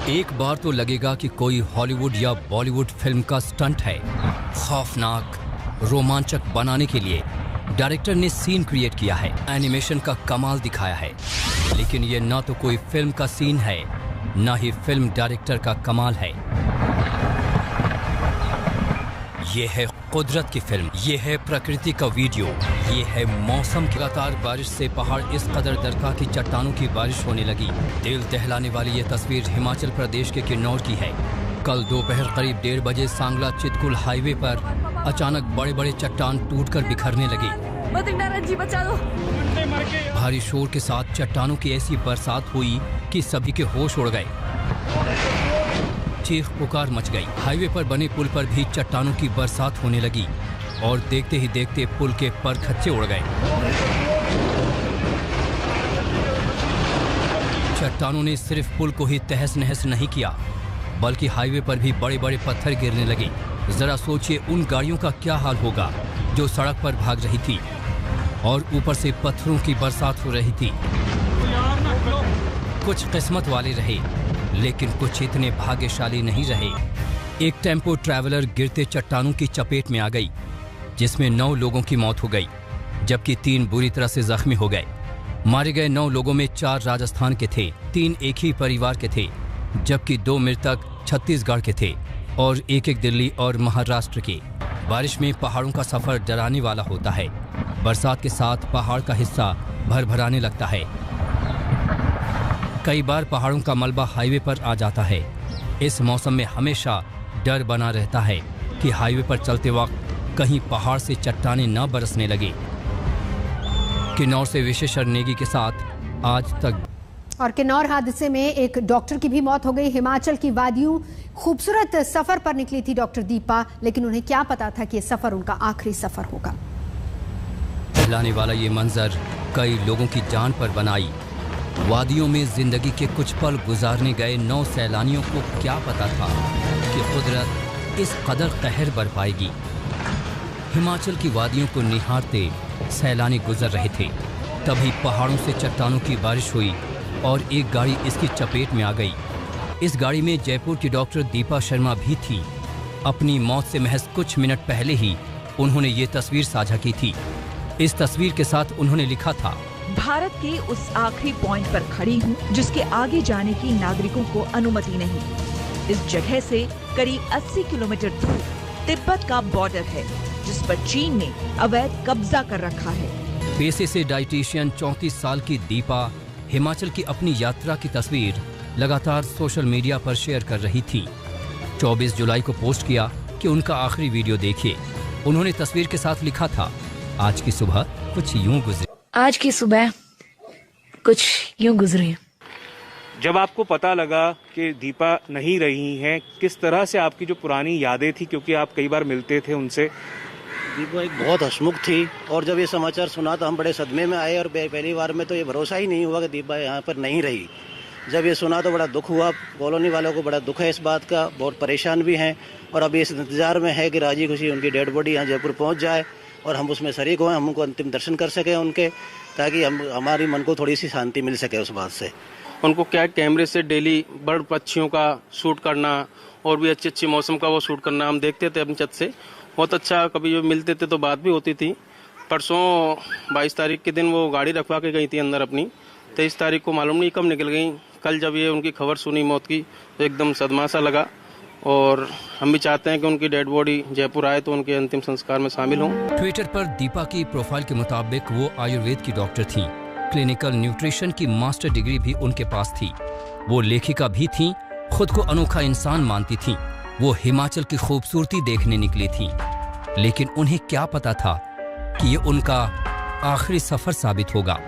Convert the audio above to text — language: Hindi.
एक बार तो लगेगा कि कोई हॉलीवुड या बॉलीवुड फिल्म का स्टंट है। खौफनाक, रोमांचक बनाने के लिए डायरेक्टर ने सीन क्रिएट किया है, एनिमेशन का कमाल दिखाया है। लेकिन ये ना तो कोई फिल्म का सीन है, ना ही फिल्म डायरेक्टर का कमाल है। ये है कुदरत की फिल्म, ये है प्रकृति का वीडियो, ये है मौसम की लगातार बारिश से पहाड़ इस कदर दरका की चट्टानों की बारिश होने लगी। दिल दहलाने वाली ये तस्वीर हिमाचल प्रदेश के किन्नौर की है। कल दोपहर करीब 1:30 बजे सांगला चितकुल हाईवे पर अचानक बड़े बड़े चट्टान टूटकर बिखरने लगे। जी बचा लो। भारी शोर के साथ चट्टानों की ऐसी बरसात हुई कि सभी के होश उड़ गए। चीख पुकार मच गई। हाईवे पर बने पुल पर भी चट्टानों की बरसात होने लगी और देखते ही देखते पुल के परखच्चे उड़ गए। चट्टानों ने सिर्फ पुल को ही तहस नहस नहीं किया, बल्कि हाईवे पर भी बड़े बड़े पत्थर गिरने लगे। जरा सोचिए उन गाड़ियों का क्या हाल होगा जो सड़क पर भाग रही थी और ऊपर से पत्थरों की बरसात हो रही थी। कुछ किस्मत वाले रहे, लेकिन कुछ इतने भाग्यशाली नहीं रहे। एक टेम्पो ट्रैवलर गिरते चट्टानों की चपेट में आ गई, जिसमें 9 लोगों की मौत हो गई, जबकि 3 बुरी तरह से जख्मी हो गए। मारे गए 9 लोगों में 4 राजस्थान के थे, 3 एक ही परिवार के थे, जबकि 2 मृतक छत्तीसगढ़ के थे और एक दिल्ली और महाराष्ट्र के। बारिश में पहाड़ों का सफर डराने वाला होता है। बरसात के साथ पहाड़ का हिस्सा भरभराने लगता है। कई बार पहाड़ों का मलबा हाईवे पर आ जाता है। इस मौसम में हमेशा डर बना रहता है कि हाईवे पर चलते वक्त कहीं पहाड़ से चट्टानें न बरसने लगे। किन्नौर से विशेषज्ञ नेगी के साथ आज तक। और किन्नौर हादसे में एक डॉक्टर की भी मौत हो गई। हिमाचल की वादियों खूबसूरत सफर पर निकली थी डॉक्टर दीपा, लेकिन उन्हें क्या पता था कि ये सफर उनका आखिरी सफर होगा। हिलाने वाला ये मंजर कई लोगों की जान पर बनाई। वादियों में जिंदगी के कुछ पल गुजारने गए 9 सैलानियों को क्या पता था कि कुदरत इस कदर कहर बरपाएगी। हिमाचल की वादियों को निहारते सैलानी गुजर रहे थे, तभी पहाड़ों से चट्टानों की बारिश हुई और एक गाड़ी इसकी चपेट में आ गई। इस गाड़ी में जयपुर की डॉक्टर दीपा शर्मा भी थी। अपनी मौत से महज कुछ मिनट पहले ही उन्होंने ये तस्वीर साझा की थी। इस तस्वीर के साथ उन्होंने लिखा था, भारत के उस आखिरी पॉइंट पर खड़ी हूँ जिसके आगे जाने की नागरिकों को अनुमति नहीं। इस जगह से करीब 80 किलोमीटर दूर तिब्बत का बॉर्डर है, जिस पर चीन ने अवैध कब्जा कर रखा है। पेशे से डाइटिशियन 34 साल की दीपा हिमाचल की अपनी यात्रा की तस्वीर लगातार सोशल मीडिया पर शेयर कर रही थी। 24 जुलाई को पोस्ट किया कि उनका आखिरी वीडियो देखिए। उन्होंने तस्वीर के साथ लिखा था, आज की सुबह कुछ यूं गुजरी। आज की सुबह कुछ यूं गुजरी। जब आपको पता लगा कि दीपा नहीं रही हैं, किस तरह से आपकी जो पुरानी यादें थी, क्योंकि आप कई बार मिलते थे उनसे? दीपा एक बहुत हंसमुख थी और जब ये समाचार सुना तो हम बड़े सदमे में आए और पहली बार में तो ये भरोसा ही नहीं हुआ कि दीपा यहाँ पर नहीं रही। जब ये सुना तो बड़ा दुख हुआ। कॉलोनी वालों को बड़ा दुख है इस बात का, बहुत परेशान भी हैं और अभी इस इंतजार में है कि राजी खुशी उनकी डेड बॉडी यहाँ जयपुर पहुँच जाए और हम उसमें शरीक हों, हम उनको अंतिम दर्शन कर सकें उनके, ताकि हमारी मन को थोड़ी सी शांति मिल सके उस बात से। उनको क्या कैमरे से डेली बर्ड पक्षियों का शूट करना और भी अच्छे मौसम का वो शूट करना हम देखते थे अपनी छत से। बहुत अच्छा, कभी जो मिलते थे तो बात भी होती थी। परसों 22 तारीख के दिन वो गाड़ी रखवा के गई थी अंदर अपनी। 23 तारीख को मालूम नहीं कब निकल गई। कल जब ये उनकी खबर सुनी मौत की तो एकदम सदमा सा लगा और हम भी चाहते हैं कि उनकी डेड बॉडी जयपुर आए तो उनके अंतिम संस्कार में शामिल हों। ट्विटर पर दीपा की प्रोफाइल के मुताबिक वो आयुर्वेद की डॉक्टर थीं। क्लिनिकल न्यूट्रिशन की मास्टर डिग्री भी उनके पास थी। वो लेखिका भी थीं, खुद को अनोखा इंसान मानती थीं। वो हिमाचल की खूबसूरती देखने निकली थीं, लेकिन उन्हें क्या पता था कि ये उनका आखिरी सफर साबित होगा।